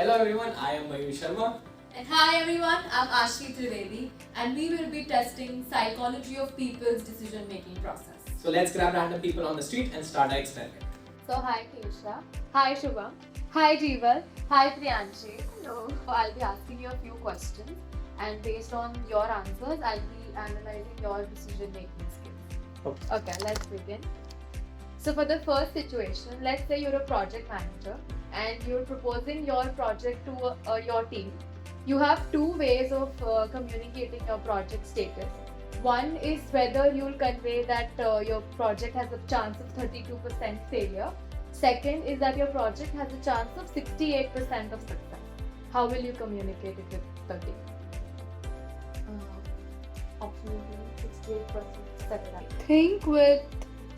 Hello everyone, I am Mayur Sharma. And hi everyone, I'm Ashri Trivedi and we will be testing psychology of people's decision making process. So let's grab random people on the street and start our experiment. So hi Kesha, hi Shubham, hi Jeeval, hi Priyanshi. Hello. So I'll be asking you a few questions and based on your answers, I'll be analyzing your decision making skills. Okay, let's begin. So for the first situation, let's say you're a project manager and you're proposing your project to your team. You have two ways of communicating your project status. One is whether you'll convey that your project has a chance of 32% failure. Second is that your project has a chance of 68% of success. How will you communicate it with the team? Option B, 68% success. I think with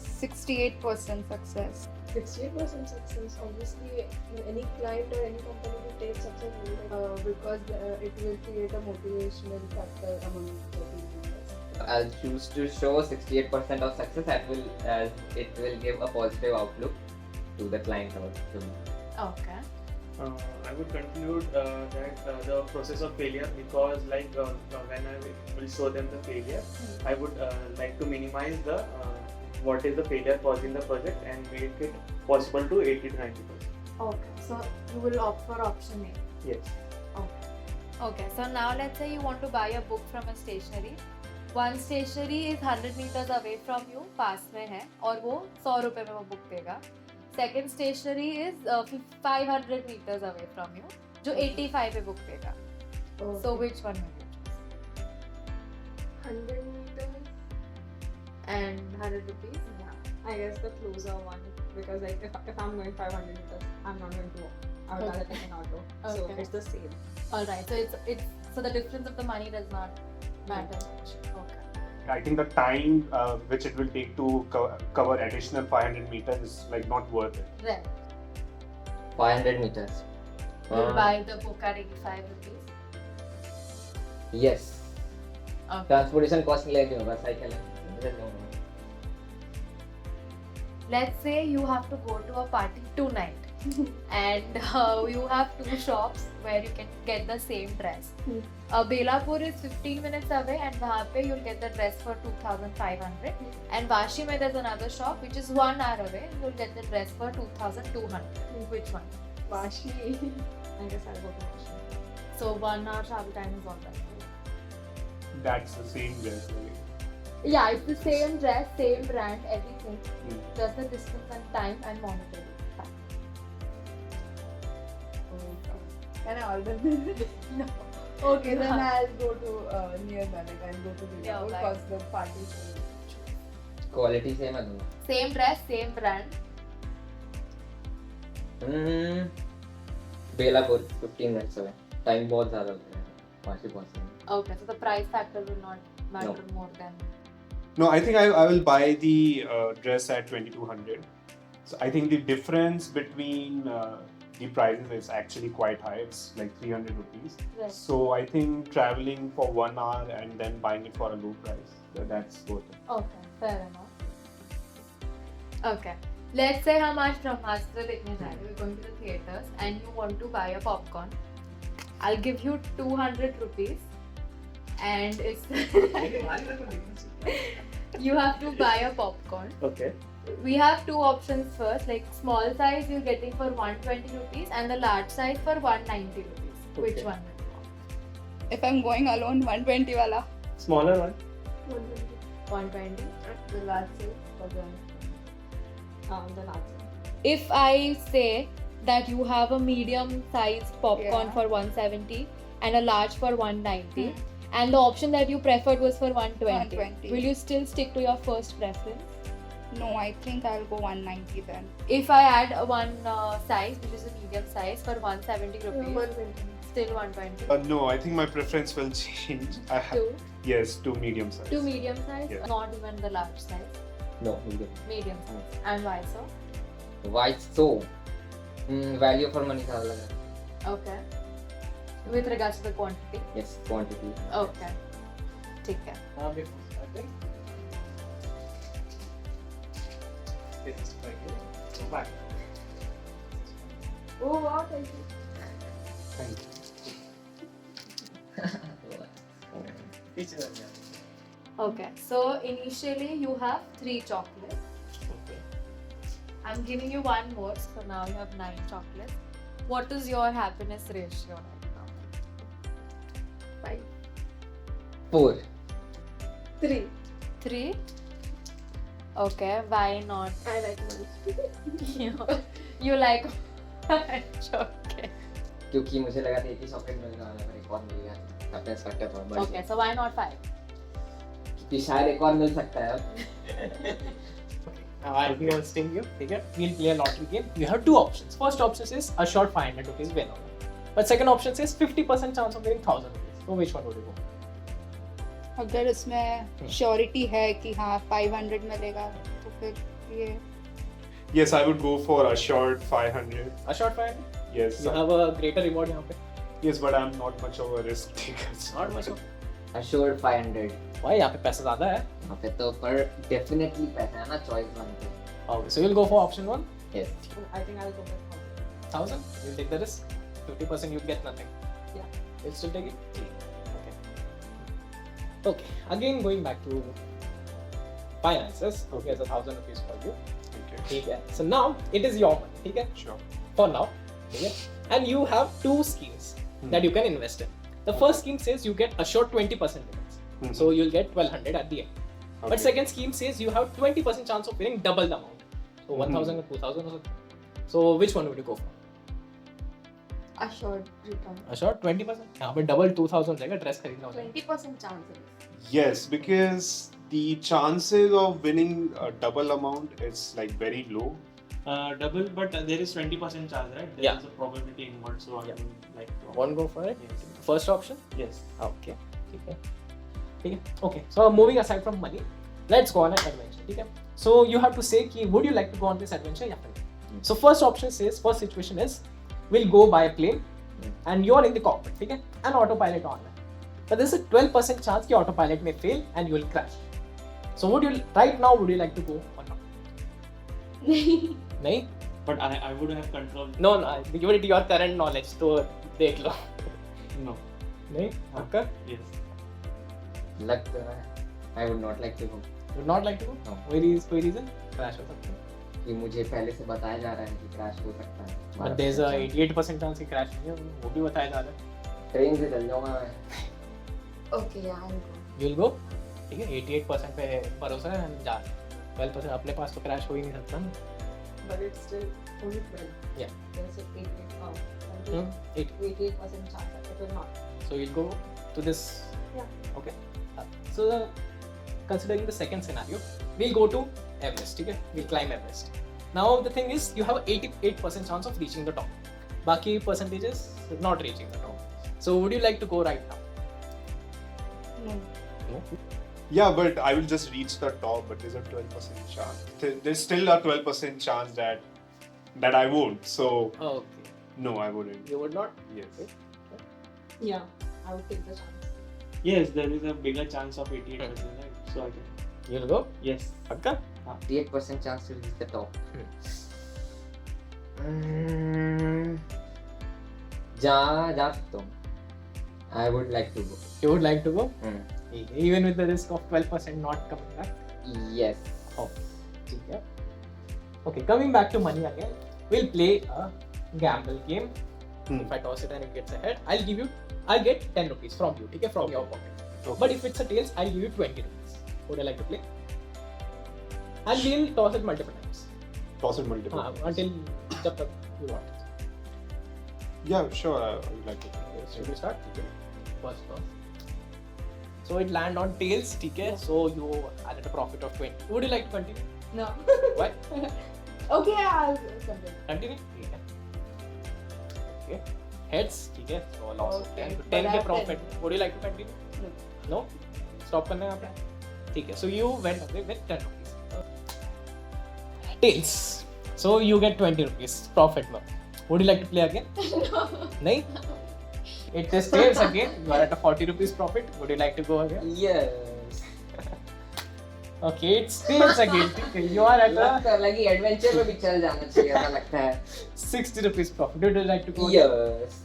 68% success. 68% success, obviously any client or any company will take such a role because it will create a motivational factor among the team members. I'll choose to show 68% of success as it will give a positive outlook to the client or to me. Okay. I would conclude that the process of failure, because when I will show them the failure, I would like to minimize the what is the failure caused in the project and make it possible to 80 to 90%. Okay, so you will opt for option A. Yes. Okay, so now let's say you want to buy a book from a stationery. One stationery is 100 meters away from you, पास में है, और वो 100 रुपए में वो book देगा. Second stationery is 500 meters away from you, जो 85 पे book देगा. So which one will you choose? 100 meters. And 100 rupees? Yeah, I guess the closer one, because like if I'm going 500 meters, I'm not going to walk. I would rather take an auto. So Okay. it's the same. All right, so it's so the difference of the money does not matter much. Okay. I think the time which it will take to cover additional 500 meters is like not worth it. Right. 500 meters. You'll buy the book at 85 rupees. Yes. Okay. Transportation cost like cycle. Let's say you have to go to a party tonight and you have two shops where you can get the same dress. Belapur is 15 minutes away and वहाँ पे you'll get the dress for 2,500 and Vashi में there's another shop which is 1 hour away and you'll get the dress for 2,200. Which one? Vashi. I guess I'll go to Vashi. So 1 hour travel time is all that. That's the same dress. Right? Yeah, it's the same dress, same brand, everything. Just the distance and time and monetary. Can I order this? No. Okay, then I'll go to near Malik. I'll go to Yeah, Vijaypur bye. because the party is Quality same है दोनों. Same dress, same brand. Belapur 15 minutes away. Time बहुत ज़्यादा लगता है. वाशी पहुँचने. Okay, so the price factor will not matter more than. No, I think I will buy the dress at 2200. So I think the difference between the prices is actually quite high. It's like 300 rupees. Right. So I think traveling for 1 hour and then buying it for a low price, that's worth it. Okay, fair enough. Okay, let's say हम आज ब्रह्मास्त्र देखने जा रहे हैं. We're going to the theaters and you want to buy a popcorn. I'll give you 200 rupees and it's you have to buy a popcorn. Okay. We have two options first, like small size you're getting for 120 rupees and the large size for 190 rupees. Which Okay. one will you want? If I'm going alone, 120 wala. Smaller one. 120. The large size for the large size. If I say that you have a medium sized popcorn Yeah. for 170 and a large for 190 and the option that you preferred was for 120, 120. will you still stick to your first preference? No, I think I'll go 190 then. If I add one size, which is a medium size, for 170 rupees, 120. still 120. No, I think my preference will change. Two, Yes, to medium size. two medium size, Yeah. not even the large size, No, medium. medium size. And why so? Why so? Value for money ज़्यादा लगा. Okay. With regards to the quantity. Yes, quantity. Okay. ठीक है. Before starting. This is quite good. Back. Oh wow, thank you. Thank you. Okay, so initially you have 3 chocolates. Okay. I'm giving you one more, so now you have 9 chocolates. What is your happiness ratio right now? 4. 3. 3? Okay, why not? I like money. You like okay. क्योंकि मुझे लगा था एक ही chocolate मिलने वाला पर एक और मिल गया अपने फैक्टर पर बढ़ Okay, so why not 5? कि शायद एक और मिल सकता है अब Now I'll be hosting you. Okay. We'll play a lottery game. You have 2 options. First option is a short 500 rupees win. But second option is 50% chance of winning 1000 rupees. So which one would you go? अगर उसमें surety है कि हाँ 500 मिलेगा तो फिर ये Yes, I would go for a short 500. A short 500? Yes. You have a greater reward यहाँ पे. Yes, but I'm not much of a risk taker. so- Not much of. assured 500 Why? यहाँ पे पैसा ज़्यादा है. वहाँ पे तो पर डेफिनेटली पैसा है ना चॉइस बनते हैं Okay. So you'll go for option 1. Yes I think I'll go with 1000. You'll take the risk. 50% you'll get nothing. Yeah. You'll still take it. Okay. Okay. Again going back to finances. Okay, it's 1000 rupees for you. Okay. ठीक है. So now it is your money. ठीक है. Sure. For now. ठीक है. And you have 2 schemes that you can invest in. The first scheme says you get assured 20% returns. So you'll get 1200 at the end. Okay. But second scheme says you have 20% chance of winning double the amount. So 1000 or 2000 or something. So which one would you go for? assured return. Assured 20%. यहाँ पे double 2000 जाएगा dress खरीदना हो जाएगा. 20% chances. Yes, because the chances of winning a double amount is like very low. Double, but there is 20% chance, right? There Yeah. is a probability involved, so I Yeah. would like to. One go for it. Yes. First option. Yes. Okay. ठीक है. ठीक है. Okay. So moving aside from money, let's go on an adventure. ठीक है. So you have to say कि would you like to go on this adventure या फिर नहीं. So first option says first situation is we'll go by a plane and you're in the cockpit. ठीक है. An autopilot on है. But there's a 12% chance कि autopilot may fail and you will crash. So would you right now would you like to go or not? नहीं. But I would have control. No, no. Give it your current knowledge. तो देख लो. No. नहीं. आपका? Yes. लग तो रहा है I would not like to go You would not like to go? No. कोई reason? Crash हो सकता है. कि मुझे पहले से बताया जा रहा है कि क्रैश हो सकता है But there's a 88% chance कि crash नहीं है. वो भी बताया जा रहा है. ट्रेन से चल जाऊंगा मैं Okay, yeah, I'll go. You'll go? ठीक है. 88% पे भरोसा है हम जा रहे हैं. 12% अपने पास तो crash हो ही नहीं सकता ना. But it's still only 12. Yeah. There's a 88%. 88% chance that it will not. So you'll go to this. Yeah. Okay. So considering the second scenario, we'll go to Everest. ठीक है. We'll climb Everest. Now the thing is, you have 88% chance of reaching the top. बाकी percentages not reaching the top. So would you like to go right now? no. No. Yeah, but I will just reach the top, but there's a 12% chance. There's still a 12% chance that I won't. So Okay. no, I wouldn't. You would not? Yes. Yeah, I would take the chance. Yes, there is a bigger chance of 88%, right? So I can. You'll go? Yes. पक्का? 88% chance to reach the top जा सकता हूँ I would like to go You would like to go? Even with the risk of 12% not coming back? yes ठीक है. Okay, coming back to money again, we'll play a gamble game. If I toss it and it gets ahead, I'll get 10 rupees from you, ठीक है, from your pocket. Okay. But if it's a tails, I'll give you 20 rupees. Would you like to play? And we'll toss it multiple times. Toss it multiple. हाँ, times. until जब तक you want. Yeah, sure. I would like to. Should we start? ठीक है. First toss. So it land on tails, ठीक है. So you are at a profit of 20. Would you like to continue? No. Why? Okay, I'll continue. Continue. ठीक है. Okay. Heads, ठीक है. So loss of 10. Okay, So but 10 I के have profit. Would you like to continue? No. No? Stop करना है यहाँ पे. ठीक है. So you went away with 10 rupees. Tails. So you get 20 rupees profit now. Would you like to play again? No. नहीं? It is tails again. You are at a 40 rupees profit. Would you like to go again? yes Okay, it's tails again. ठीक है. You are at a लगता है कि adventure में भी चल जाना चाहिए ऐसा लगता है 60 rupees profit. Would you like to go again? yes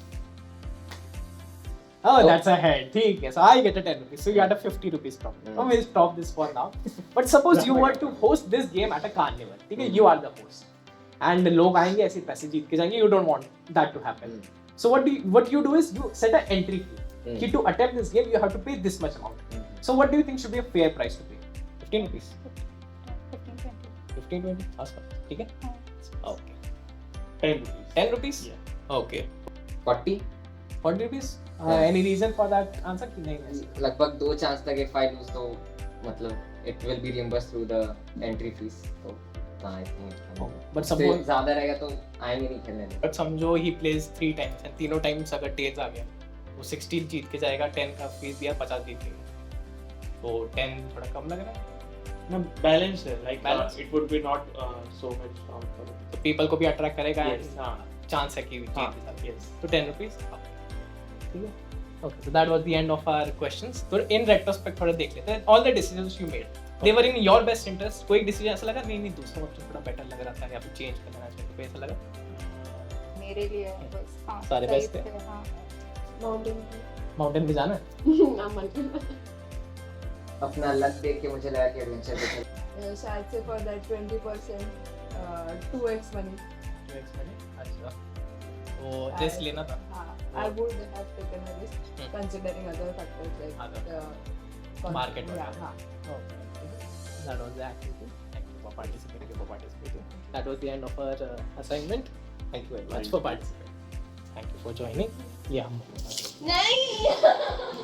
Oh, that's a head. ठीक है. So I get a 10 rupees. So you had a 50 rupees problem. So we'll stop this for now. But suppose you were to host this game at a carnival. ठीक है? You are the host. And लोग आएंगे ऐसे पैसे जीत के जाएंगे. You don't want that to happen. So what you do is you set an entry fee. कि to attempt this game you have to pay this much amount. So what do you think should be a fair price to pay? 15 rupees. 15, 20. आसपास. ठीक है? Okay. 10 rupees. 10 rupees? Yeah. Okay. 40 40 rupees? Any reason for that answer? कि नहीं ऐसे? लगभग 2 chance लगे if I lose तो मतलब it will be reimbursed through the entry fees तो I think But उससे suppose ज़्यादा रहेगा तो आएंगे नहीं खेलने में। but समझो he plays 3 times and तीनों times अगर tails आ गया वो 16 जीत के जाएगा 10 का फीस दिया 50 जीत गया तो 10 थोड़ा कम लग रहा है No, balance है. Like Balance. it would be not so much for it. तो people को भी अट्रैक्ट करेगा Yes. चांस है कि जीत हाँ, के साथ yes. तो 10 rupees ठीक है okay so that was the end of our questions तो in retrospect थोड़ा देख लेते हैं all the decisions you made they were in your best interest कोई डिसीजन ऐसा लगा नहीं दूसरा ऑप्शन थोड़ा बेटर लग रहा था या फिर चेंज कर लेना चाहिए कोई ऐसा लगा मेरे लिए बस हाँ सारे सही best थे। थे, हाँ Mountain. माउंटेन पे जाना है Aman. अपना लक देख के मुझे लगा कि एडवेंचर पे चल So I'd say for that 20%, 2x money. अच्छा तो रिस्क लेना था I would have taken a risk considering other factors like Other the market Yeah, value. That was the activity. Thank you for participating. That was the end of our assignment. Thank you very much for participating. Thank you for joining. Yeah. नहीं